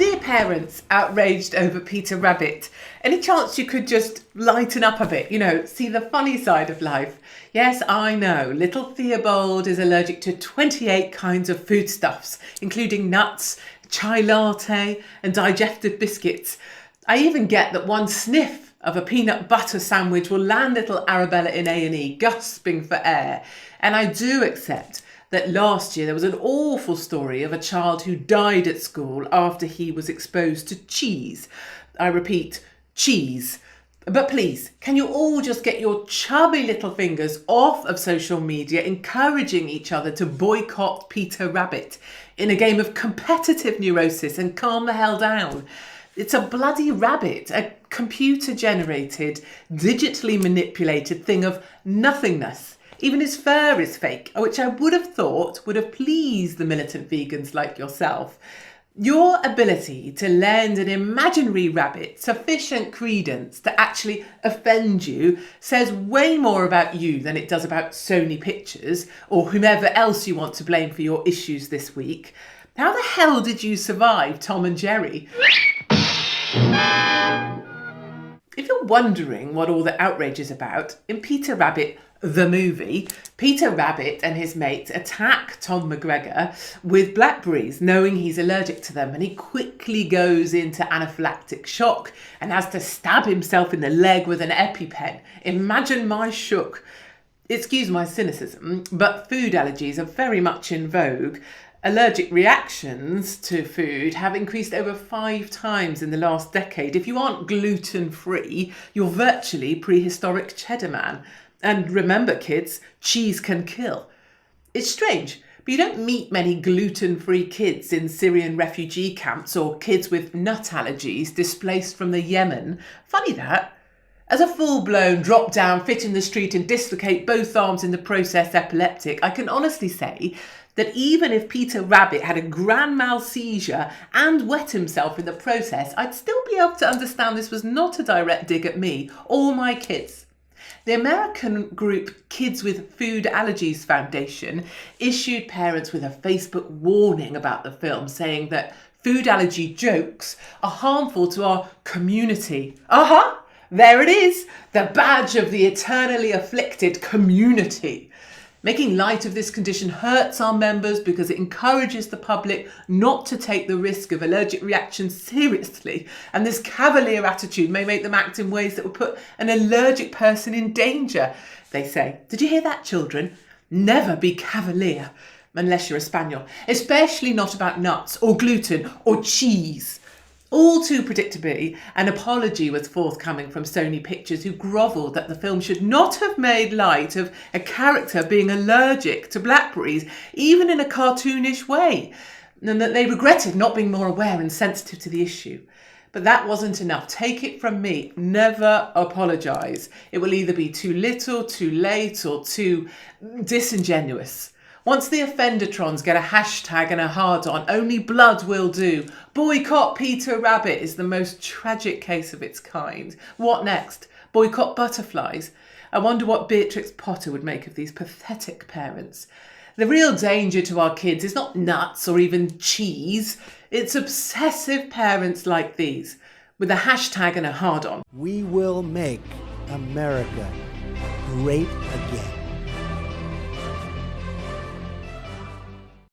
Dear parents outraged over Peter Rabbit, any chance you could just lighten up a bit, see the funny side of life? Yes, I know, little Theobald is allergic to 28 kinds of foodstuffs, including nuts, chai latte and digestive biscuits. I even get that one sniff of a peanut butter sandwich will land little Arabella in A&E, gasping for air. And I do accept that last year there was an awful story of a child who died at school after he was exposed to cheese. I repeat, cheese. But please, can you all just get your chubby little fingers off of social media, encouraging each other to boycott Peter Rabbit in a game of competitive neurosis and calm the hell down? It's a bloody rabbit, a computer-generated, digitally manipulated thing of nothingness. Even his fur is fake, which I would have thought would have pleased the militant vegans like yourself. Your ability to lend an imaginary rabbit sufficient credence to actually offend you says way more about you than it does about Sony Pictures or whomever else you want to blame for your issues this week. How the hell did you survive Tom and Jerry? If you're wondering what all the outrage is about, in Peter Rabbit, the movie, Peter Rabbit and his mates attack Tom McGregor with blackberries, knowing he's allergic to them, and he quickly goes into anaphylactic shock and has to stab himself in the leg with an EpiPen. Imagine my shook. Excuse my cynicism, but food allergies are very much in vogue. Allergic reactions to food have increased over 5 times in the last decade. If you aren't gluten-free, you're virtually prehistoric cheddar man. And remember, kids, cheese can kill. It's strange, but you don't meet many gluten-free kids in Syrian refugee camps or kids with nut allergies displaced from the Yemen. Funny that. As a full-blown drop-down, fit in the street and dislocate both arms in the process epileptic, I can honestly say that even if Peter Rabbit had a grand mal seizure and wet himself in the process, I'd still be able to understand this was not a direct dig at me or my kids. The American group Kids with Food Allergies Foundation issued parents with a Facebook warning about the film, saying that food allergy jokes are harmful to our community. There it is, the badge of the eternally afflicted community. Making light of this condition hurts our members because it encourages the public not to take the risk of allergic reactions seriously, and this cavalier attitude may make them act in ways that would put an allergic person in danger. They say, did you hear that, children? Never be cavalier, unless you're a spaniel, especially not about nuts or gluten or cheese. All too predictably, an apology was forthcoming from Sony Pictures, who grovelled that the film should not have made light of a character being allergic to blackberries, even in a cartoonish way, and that they regretted not being more aware and sensitive to the issue. But that wasn't enough. Take it from me, never apologise. It will either be too little, too late, or too disingenuous. Once the offendertrons get a hashtag and a hard-on, only blood will do. Boycott Peter Rabbit is the most tragic case of its kind. What next? Boycott butterflies? I wonder what Beatrix Potter would make of these pathetic parents. The real danger to our kids is not nuts or even cheese. It's obsessive parents like these, with a hashtag and a hard-on. We will make America great again.